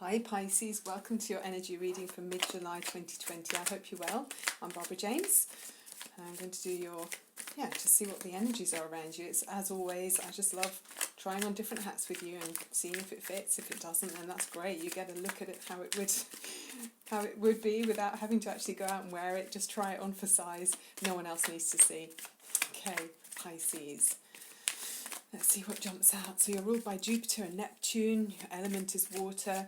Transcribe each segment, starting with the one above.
Hi Pisces, welcome to your energy reading for mid-July 2020. I hope you're well. I'm Barbara James. I'm going to do your, to see what the energies are around you. It's, as always, I just love trying on different hats with you and seeing if it fits. If it doesn't, then that's great. You get a look at it how it would be without having to actually go out and wear it. Just try it on for size. No one else needs to see. Okay, Pisces. Let's see what jumps out. So you're ruled by Jupiter and Neptune. Your element is water.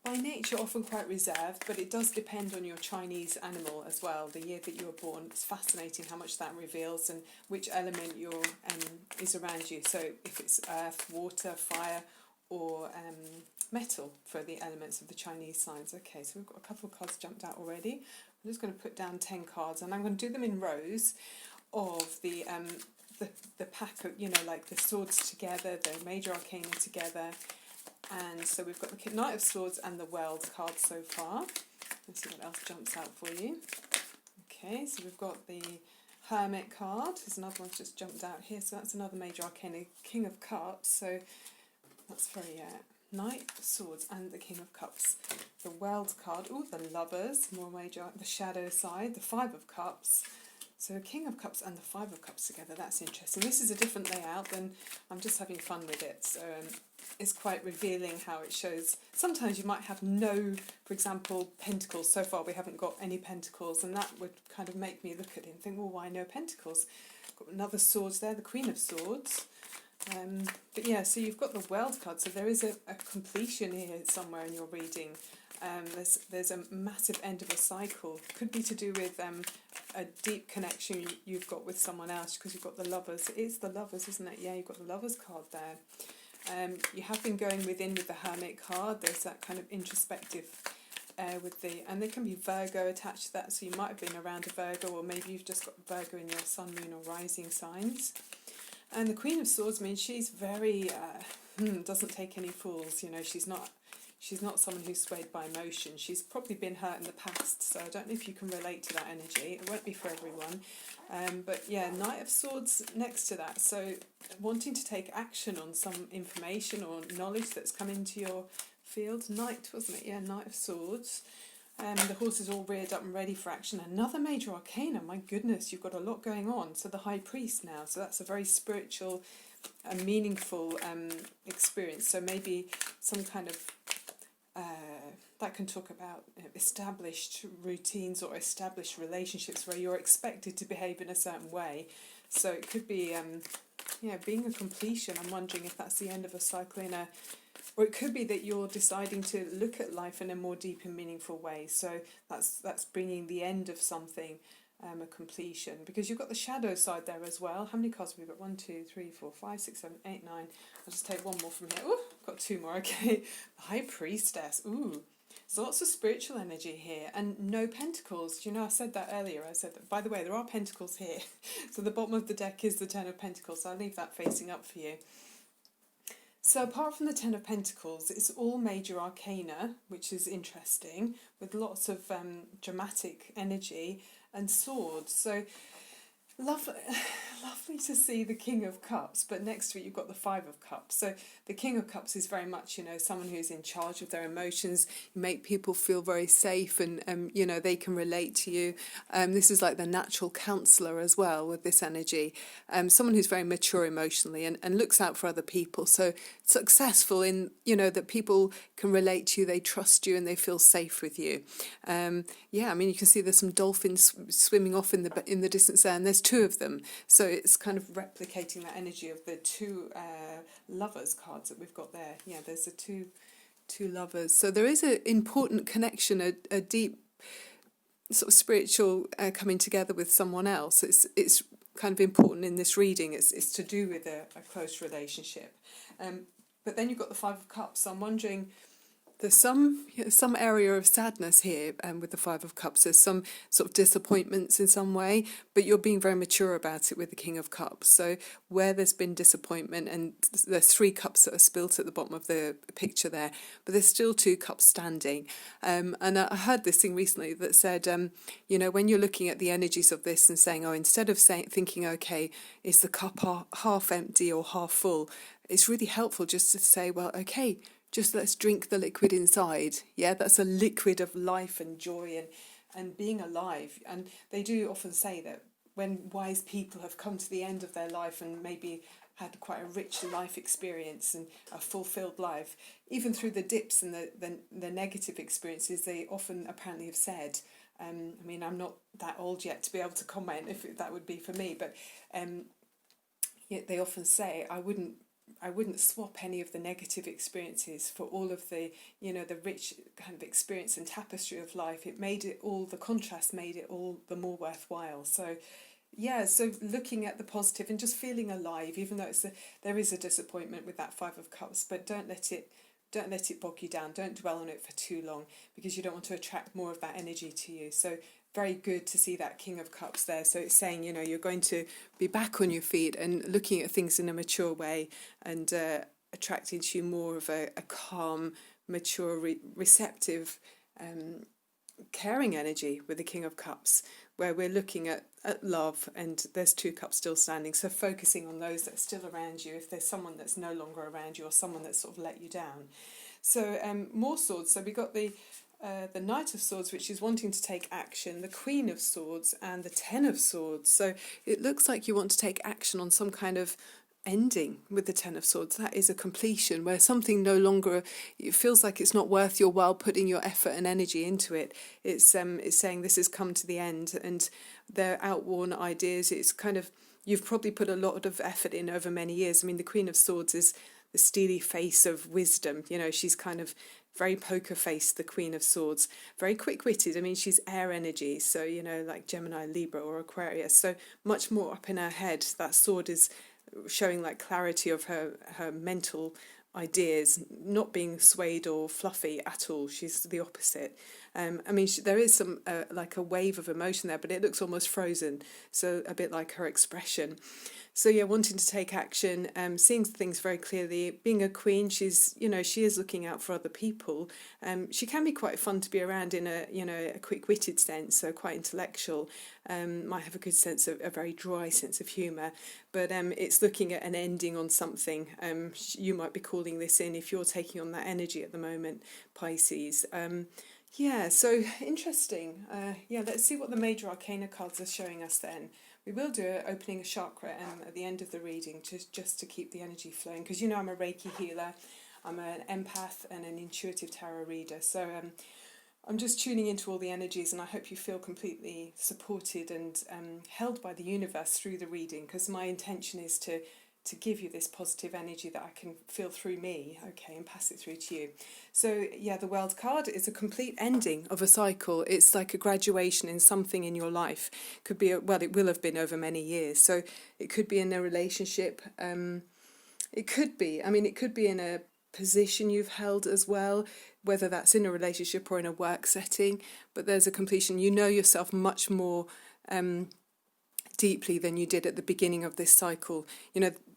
By nature, often quite reserved, but it does depend on your Chinese animal as well, the year that you were born. It's fascinating how much that reveals and which element is around you. So if it's earth, water, fire, or metal for the elements of the Chinese signs. Okay, so we've got a couple of cards jumped out already. I'm just going to put down 10 cards, and I'm going to do them in rows of the pack of, like the swords together, the major arcana together. And so we've got the Knight of Swords and the World card so far. Let's see what else jumps out for you. Okay, so we've got the Hermit card. There's another one just jumped out here. So that's another major arcana, King of Cups. So that's very Knight of Swords and the King of Cups. The World card. Oh, the Lovers, more major. The Shadow side, the Five of Cups. So King of Cups and the Five of Cups together, that's interesting. This is a different layout than, I'm just having fun with it. So it's quite revealing how it shows. Sometimes you might have no, for example, Pentacles. So far we haven't got any Pentacles, and that would kind of make me look at it and think, well, why no Pentacles? Got another Swords there, the Queen of Swords. But yeah, so you've got the World card, so there is a completion here somewhere in your reading. There's a massive end of a cycle. Could be to do with a deep connection you've got with someone else, because you've got the Lovers. It is the Lovers, isn't it? Yeah, you've got the Lovers card there. You have been going within with the Hermit card. There's that kind of introspective and there can be Virgo attached to that, so you might have been around a Virgo, or maybe you've just got Virgo in your Sun, Moon or Rising signs. And the Queen of Swords means she's very, doesn't take any fools, she's not someone who's swayed by emotion. She's probably been hurt in the past, so I don't know if you can relate to that energy. It won't be for everyone. But yeah, Knight of Swords next to that. So wanting to take action on some information or knowledge that's come into your field. Knight, wasn't it? Yeah, Knight of Swords. The horse is all reared up and ready for action. Another major arcana, my goodness, you've got a lot going on. So the High Priest now, so that's a very spiritual and meaningful experience. So maybe some kind of, that can talk about established routines or established relationships where you're expected to behave in a certain way. So it could be, being a completion. I'm wondering if that's the end of a cycle or it could be that you're deciding to look at life in a more deep and meaningful way. So that's bringing the end of something, a completion. Because you've got the Shadow side there as well. How many cards have we got? 1, 2, 3, 4, 5, 6, 7, 8, 9. I'll just take one more from here. Oh, got 2 more. Okay. The High Priestess. Ooh. So lots of spiritual energy here, and no Pentacles. Do you know, I said that earlier. I said that, by the way, there are Pentacles here. So the bottom of the deck is the 10 of Pentacles. So I'll leave that facing up for you. So apart from the 10 of Pentacles, it's all major arcana, which is interesting, with lots of dramatic energy and swords. So lovely to see the King of Cups, but next to it you've got the Five of Cups. So the King of Cups is very much, someone who's in charge of their emotions. You make people feel very safe, and they can relate to you. This is like the natural counsellor as well with this energy. Someone who's very mature emotionally and looks out for other people. So successful in, that people can relate to you, they trust you, and they feel safe with you. You can see there's some dolphins swimming off in the distance there, and there's 2 of them. So it's kind of replicating that energy of the 2 Lovers cards that we've got there. Yeah, there's the two Lovers. So there is an important connection, a deep sort of spiritual coming together with someone else. It's kind of important in this reading. It's to do with a close relationship. But then you've got the Five of Cups. So I'm wondering, there's some area of sadness here with the Five of Cups. There's some sort of disappointments in some way, but you're being very mature about it with the King of Cups. So where there's been disappointment, and there's 3 cups that are spilt at the bottom of the picture there, but there's still 2 cups standing. And I heard this thing recently that said, when you're looking at the energies of this and saying, instead of thinking, okay, is the cup half empty or half full, it's really helpful just to say, well, okay, just let's drink the liquid inside. Yeah, that's a liquid of life and joy and being alive. And they do often say that when wise people have come to the end of their life and maybe had quite a rich life experience and a fulfilled life, even through the dips and the negative experiences, they often apparently have said, I mean, I'm not that old yet to be able to comment if that would be for me, but yet they often say, I wouldn't swap any of the negative experiences for all of the, the rich kind of experience and tapestry of life. It made it all, the contrast made it all the more worthwhile. So yeah, so looking at the positive and just feeling alive, even though there is a disappointment with that Five of Cups, but don't let it bog you down. Don't dwell on it for too long, because you don't want to attract more of that energy to you. So very good to see that King of Cups there. So it's saying, you're going to be back on your feet and looking at things in a mature way, and attracting to you more of a calm, mature, receptive, caring energy with the King of Cups, where we're looking at love, and there's 2 cups still standing, so focusing on those that are still around you, if there's someone that's no longer around you or someone that's sort of let you down. So more swords. So we got the Knight of Swords, which is wanting to take action, the Queen of Swords, and the Ten of Swords. So it looks like you want to take action on some kind of ending with the Ten of Swords. That is a completion where something no longer, it feels like it's not worth your while putting your effort and energy into it. It's saying this has come to the end, and they're outworn ideas. It's kind of, you've probably put a lot of effort in over many years. I mean, the Queen of Swords is the steely face of wisdom. She's kind of very poker faced, the Queen of Swords, very quick-witted. I mean, she's air energy, so like Gemini, Libra or Aquarius, so much more up in her head. That sword is showing like clarity of her mental ideas, not being swayed or fluffy at all. She's the opposite. I mean, there is some like a wave of emotion there, but it looks almost frozen, so a bit like her expression. So yeah, wanting to take action, seeing things very clearly. Being a queen, she's she is looking out for other people. She can be quite fun to be around in a quick-witted sense, so quite intellectual. Might have a good sense of a very dry sense of humour, but it's looking at an ending on something. You might be calling this in if you're taking on that energy at the moment, Pisces. Yeah, so interesting. Let's see what the major arcana cards are showing us then. We will do it opening a chakra at the end of the reading, just to keep the energy flowing, because I'm a Reiki healer, I'm an empath and an intuitive tarot reader, so I'm just tuning into all the energies, and I hope you feel completely supported and held by the universe through the reading, because my intention is to give you this positive energy that I can feel through me, okay, and pass it through to you. So yeah, the World card is a complete ending of a cycle. It's like a graduation in something in your life. Could be it will have been over many years. So it could be in a relationship. It could be in a position you've held as well, whether that's in a relationship or in a work setting. But there's a completion. You know yourself much more deeply than you did at the beginning of this cycle.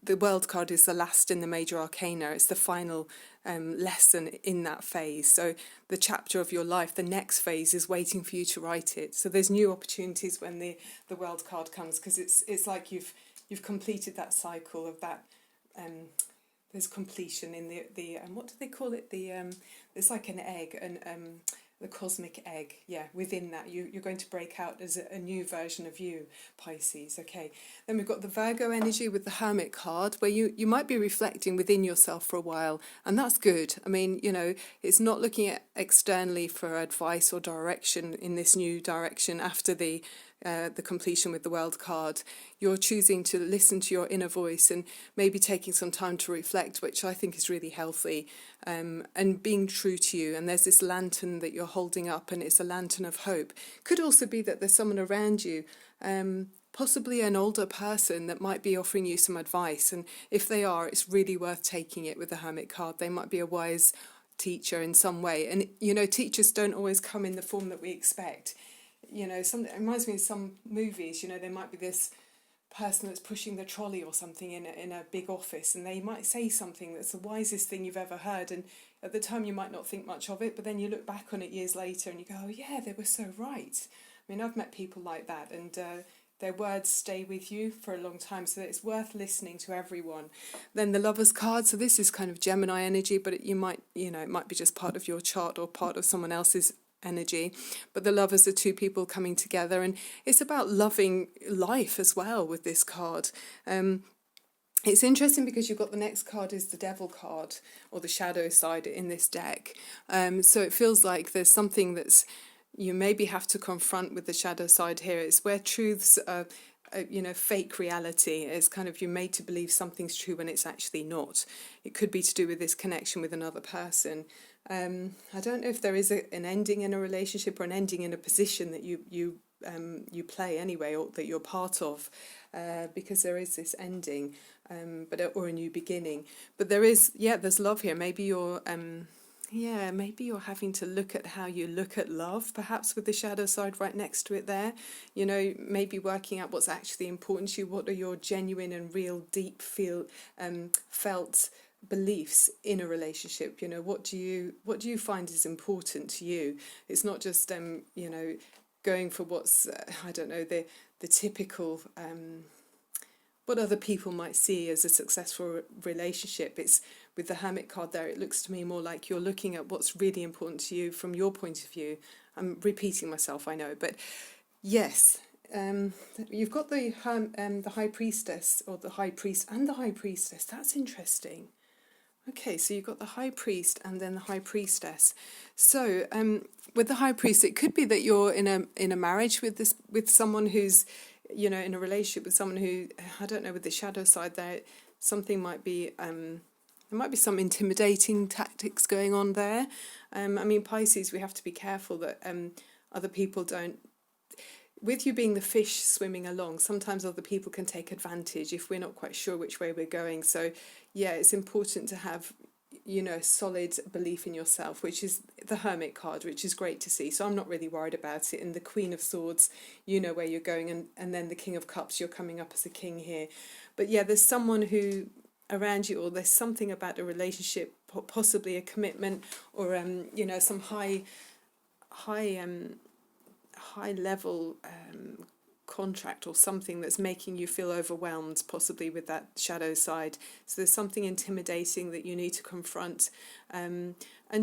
The World card is the last in the major arcana. It's the final lesson in that phase. So the chapter of your life, the next phase, is waiting for you to write it. So there's new opportunities when the World card comes, because it's like you've completed that cycle of that. There's completion in the what do they call it? It's like an egg, and the cosmic egg. Yeah, within that you're going to break out as a new version of you, Pisces. Okay, then we've got the Virgo energy with the Hermit card, where you might be reflecting within yourself for a while, and that's good. I mean, it's not looking at externally for advice or direction in this new direction after the completion with the World card. You're choosing to listen to your inner voice and maybe taking some time to reflect, which I think is really healthy, and being true to you. And there's this lantern that you're holding up, and it's a lantern of hope. Could also be that there's someone around you, possibly an older person, that might be offering you some advice, and if they are, it's really worth taking it with the Hermit card. They might be a wise teacher in some way, and teachers don't always come in the form that we expect. It reminds me of some movies. There might be this person that's pushing the trolley or something in a big office, and they might say something that's the wisest thing you've ever heard, and at the time you might not think much of it, but then you look back on it years later and you go, oh yeah, they were so right. I mean, I've met people like that, and their words stay with you for a long time, so it's worth listening to everyone. Then the Lovers card, so this is kind of Gemini energy, but it might be just part of your chart or part of someone else's energy. But the Lovers are two people coming together, and it's about loving life as well with this card. It's interesting because you've got the next card is the Devil card, or the shadow side in this deck. So it feels like there's something that's you maybe have to confront with the shadow side here. It's where truths are, fake reality. It's kind of you're made to believe something's true when it's actually not. It could be to do with this connection with another person. I don't know if there is an ending in a relationship or an ending in a position that you play anyway, or that you're part of, because there is this ending, or a new beginning. But there's love here. Maybe you're having to look at how you look at love, perhaps with the shadow side right next to it there. Maybe working out what's actually important to you. What are your genuine and real deep felt beliefs in a relationship? What do you find is important to you? It's not just going for what's the typical what other people might see as a successful relationship. It's with the Hermit card there, it looks to me more like you're looking at what's really important to you from your point of view. I'm repeating myself, I know, but yes, you've got the High Priestess, or the High Priest and the High Priestess. That's interesting. Okay, so you've got the High Priest and then the High Priestess. So with the High Priest, it could be that you're in a marriage with someone who's in a relationship with someone who, I don't know, with the shadow side there, something might be there might be some intimidating tactics going on there. Pisces, we have to be careful that other people don't. With you being the fish swimming along, sometimes other people can take advantage if we're not quite sure which way we're going. So, yeah, it's important to have, solid belief in yourself, which is the Hermit card, which is great to see. So I'm not really worried about it. And the Queen of Swords, you know where you're going. And then the King of Cups, you're coming up as a king here. But yeah, there's someone who around you, or there's something about a relationship, possibly a commitment, or some high level contract or something that's making you feel overwhelmed, possibly with that shadow side. So there's something intimidating that you need to confront, and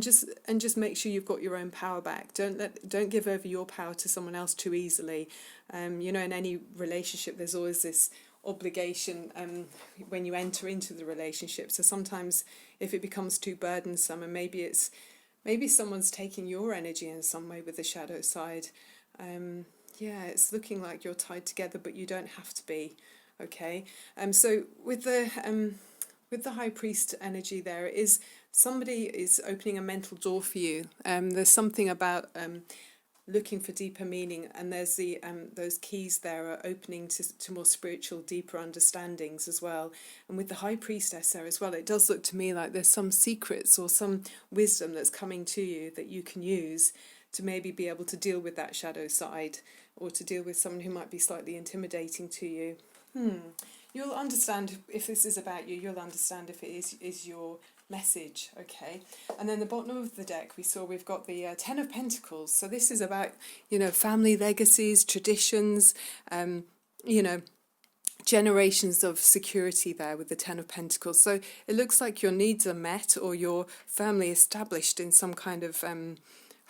just make sure you've got your own power back. Don't give over your power to someone else too easily. In any relationship there's always this obligation when you enter into the relationship. So sometimes if it becomes too burdensome, and maybe someone's taking your energy in some way with the shadow side, it's looking like you're tied together, but you don't have to be. Okay, so with the High Priest energy, there is somebody is opening a mental door for you. There's something about looking for deeper meaning, and there's the those keys there are opening to more spiritual, deeper understandings as well. And with the High Priestess there as well, it does look to me like there's some secrets or some wisdom that's coming to you that you can use to maybe be able to deal with that shadow side, or to deal with someone who might be slightly intimidating to you. You'll understand if this is about you. You'll understand if it is your message. Okay, and then the bottom of the deck we've got the Ten of Pentacles. So this is about family legacies, traditions, generations of security there with the Ten of Pentacles. So it looks like your needs are met, or you're firmly established in some kind of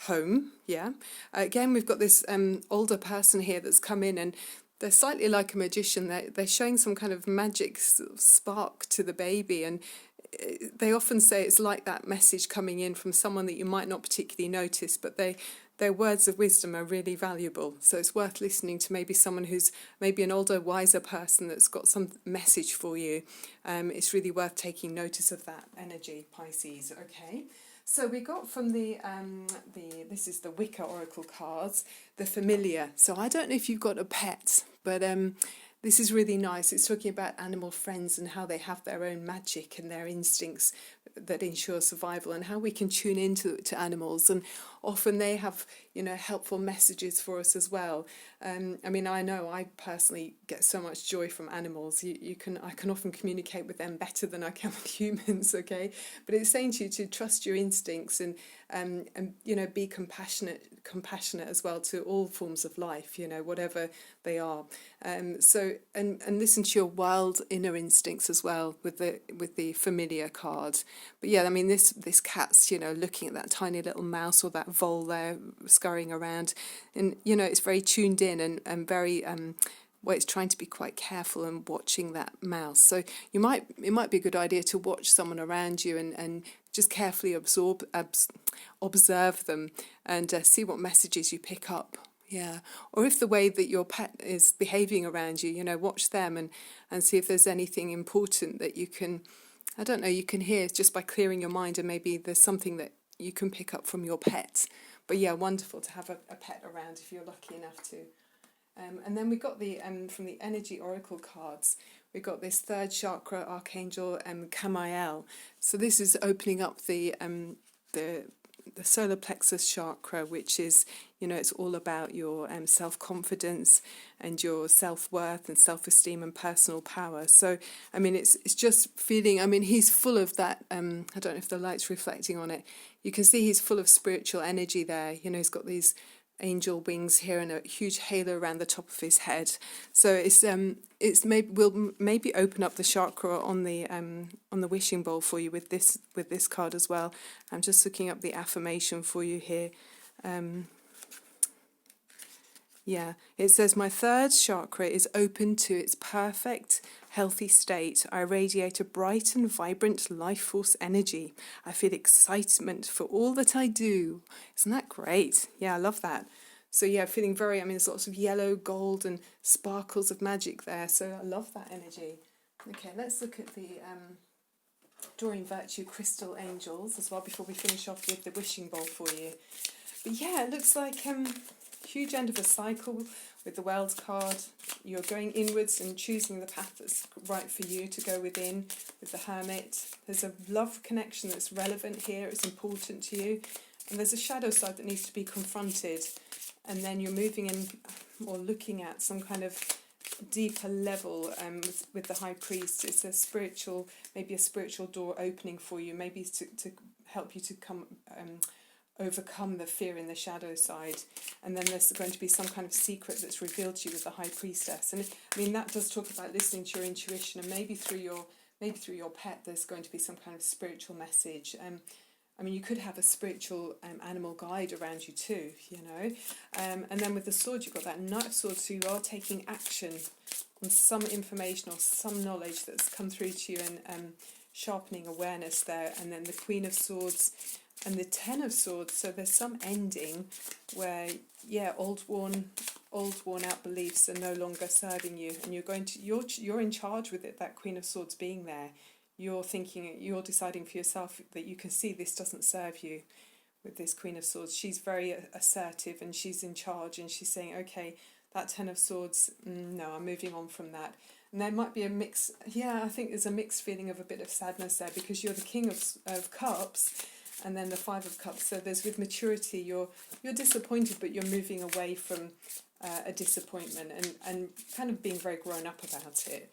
home. Again, we've got this older person here that's come in, and they're slightly like a magician. They're showing some kind of magic spark to the baby, and they often say it's like that message coming in from someone that you might not particularly notice, but their words of wisdom are really valuable. So it's worth listening to maybe someone who's maybe an older, wiser person that's got some message for you. It's really worth taking notice of that energy, Pisces. Okay. So we got from this is the Wicca Oracle cards, the Familiar. So I don't know if you've got a pet, but this is really nice. It's talking about animal friends and how they have their own magic and their instincts that ensure survival, and how we can tune into to animals, and often they have, you know, helpful messages for us as well. I mean, I know I personally get so much joy from animals. I can often communicate with them better than I can with humans. Okay, but it's saying to you to trust your instincts, and you know, be compassionate as well to all forms of life, you know, whatever they are. So and listen to your wild inner instincts as well with the familiar card. But yeah, I mean, this cat's, you know, looking at that tiny little mouse or that vole there scurrying around, and you know, it's very tuned in and very well, it's trying to be quite careful and watching that mouse. So it might be a good idea to watch someone around you and just carefully observe them, and see what messages you pick up. Yeah, or if the way that your pet is behaving around you, you know, watch them and see if there's anything important that you can, I don't know, you can hear just by clearing your mind, and maybe there's something that you can pick up from your pet. But yeah, wonderful to have a pet around if you're lucky enough to. And then we got the from the Energy Oracle cards, we got this third chakra archangel Kamael. So this is opening up the solar plexus chakra, which is, you know, it's all about your self-confidence and your self-worth and self-esteem and personal power. So I mean, it's just feeling, I mean, he's full of that, I don't know if the light's reflecting on it, you can see he's full of spiritual energy there. You know, he's got these angel wings here and a huge halo around the top of his head. So it's maybe open up the chakra on the wishing bowl for you with this card as well. I'm just looking up the affirmation for you here. Yeah, it says, my third chakra is open to its perfect, healthy state. I radiate a bright and vibrant life force energy. I feel excitement for all that I do. Isn't that great? Yeah, I love that. So yeah, feeling very, I mean, there's lots of yellow, gold and sparkles of magic there. So I love that energy. Okay, let's look at the Drawing Virtue Crystal Angels as well before we finish off with the wishing bowl for you. But yeah, it looks like huge end of a cycle with the World card. You're going inwards and choosing the path that's right for you to go within with the Hermit. There's a love connection that's relevant here, it's important to you. And there's a shadow side that needs to be confronted. And then you're moving in or looking at some kind of deeper level with the High Priest. It's a spiritual, maybe a spiritual door opening for you, maybe to help you to overcome the fear in the shadow side. And then there's going to be some kind of secret that's revealed to you with the High Priestess. And I mean, that does talk about listening to your intuition, and maybe through your pet there's going to be some kind of spiritual message. I mean, you could have a spiritual animal guide around you too, you know. And then with the sword, you've got that Knight of Swords, so you are taking action on some information or some knowledge that's come through to you, and sharpening awareness there. And then the Queen of Swords and the Ten of Swords, so there's some ending where, yeah, old worn out beliefs are no longer serving you, and you're in charge with it, that Queen of Swords being there. You're deciding for yourself that you can see this doesn't serve you with this Queen of Swords. She's very assertive and she's in charge, and she's saying, okay, that Ten of Swords, no, I'm moving on from that. And there might be a mix, yeah, I think there's a mixed feeling of a bit of sadness there, because you're the King of Cups and then the Five of Cups. So there's, with maturity, you're disappointed, but you're moving away from a disappointment and kind of being very grown up about it.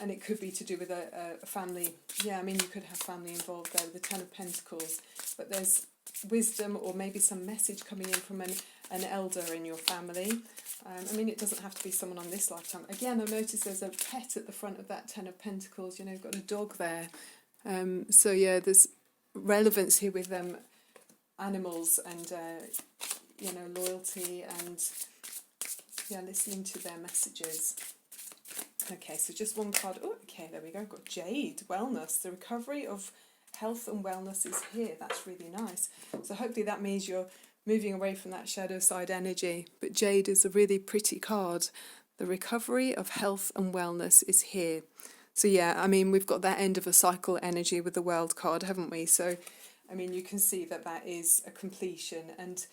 And it could be to do with a family. Yeah, I mean, you could have family involved there with the Ten of Pentacles, but there's wisdom or maybe some message coming in from an elder in your family. I mean, it doesn't have to be someone on this lifetime. Again, I've noticed there's a pet at the front of that Ten of Pentacles. You know, you've got a dog there. So yeah, there's relevance here with animals and you know, loyalty and yeah, listening to their messages. Okay, so just one card. Oh, okay, there we go. Got Jade, Wellness. The recovery of health and wellness is here. That's really nice. So hopefully that means you're moving away from that shadow side energy. But Jade is a really pretty card. The recovery of health and wellness is here. So yeah, I mean, we've got that end of a cycle energy with the World card, haven't we? So, I mean, you can see that is a completion. And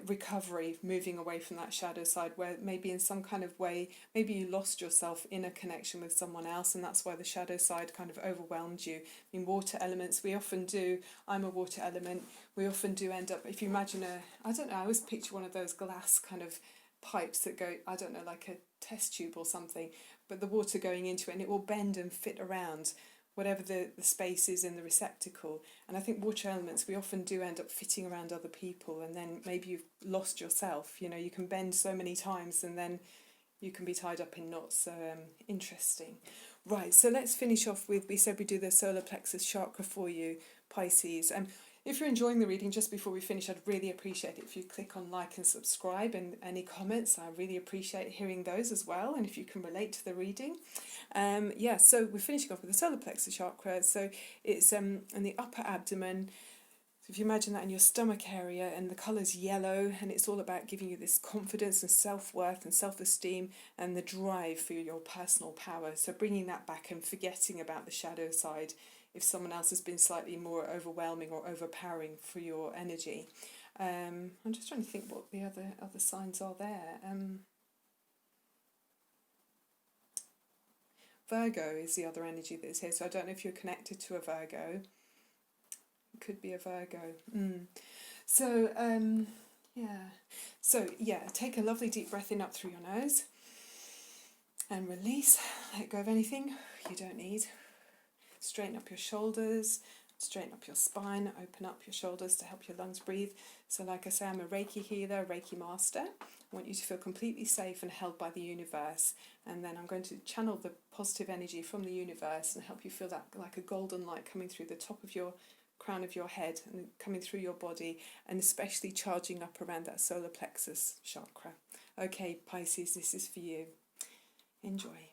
recovery, moving away from that shadow side, where maybe in some kind of way, maybe you lost yourself in a connection with someone else, and that's why the shadow side kind of overwhelmed you. I mean, water elements, we often do, I'm a water element, we often do end up, if you imagine I don't know, I always picture one of those glass kind of pipes that go, I don't know, like a test tube or something, but the water going into it, and it will bend and fit around whatever the space is in the receptacle. And I think water elements, we often do end up fitting around other people, and then maybe you've lost yourself. You know, you can bend so many times and then you can be tied up in knots. So interesting. Right, so let's finish off with, we said we do the solar plexus chakra for you, Pisces. If you're enjoying the reading, just before we finish, I'd really appreciate it if you click on like and subscribe, and any comments, I really appreciate hearing those as well, and if you can relate to the reading. So we're finishing off with the solar plexus chakra. So it's in the upper abdomen. So if you imagine that in your stomach area, and the colour's yellow, and it's all about giving you this confidence and self-worth and self-esteem and the drive for your personal power. So bringing that back and forgetting about the shadow side if someone else has been slightly more overwhelming or overpowering for your energy. I'm just trying to think what the other signs are there. Virgo is the other energy that is here, so I don't know if you're connected to a Virgo. It could be a Virgo. So take a lovely deep breath in up through your nose and release. Let go of anything you don't need. Straighten up your shoulders, straighten up your spine, open up your shoulders to help your lungs breathe. So like I say, I'm a Reiki healer, Reiki master. I want you to feel completely safe and held by the universe. And then I'm going to channel the positive energy from the universe and help you feel that like a golden light coming through the top of your crown of your head and coming through your body, and especially charging up around that solar plexus chakra. Okay, Pisces, this is for you. Enjoy.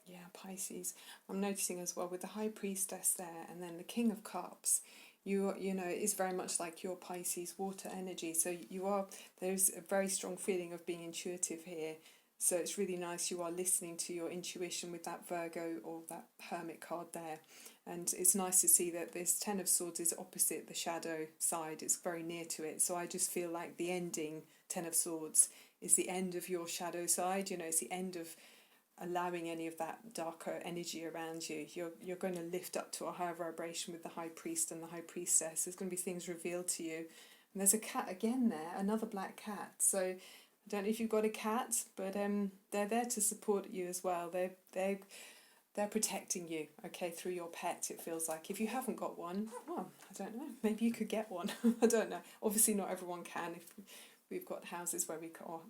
Yeah, Pisces. I'm noticing as well with the High Priestess there, and then the King of Cups. You know, it is very much like your Pisces water energy. So there's a very strong feeling of being intuitive here. So it's really nice you are listening to your intuition with that Virgo or that Hermit card there. And it's nice to see that this Ten of Swords is opposite the shadow side. It's very near to it. So I just feel like the ending Ten of Swords is the end of your shadow side. You know, it's the end of allowing any of that darker energy around you. You're going to lift up to a higher vibration with the High Priest and the High Priestess. There's going to be things revealed to you. And there's a cat again there, another black cat. So I don't know if you've got a cat, but they're there to support you as well. They're protecting you, okay, through your pet, it feels like. If you haven't got one, well, I don't know, maybe you could get one. I don't know. Obviously not everyone can. If we've got houses where we can, or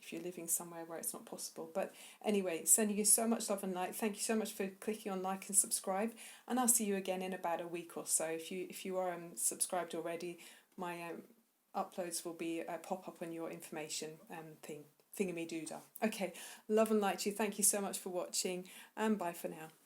if you're living somewhere where it's not possible. But anyway, sending you so much love and light. Thank you so much for clicking on like and subscribe, and I'll see you again in about a week or so. If you are subscribed already, my uploads will be pop up on your information thingamidoodah. Okay, love and light to you. Thank you so much for watching, and bye for now.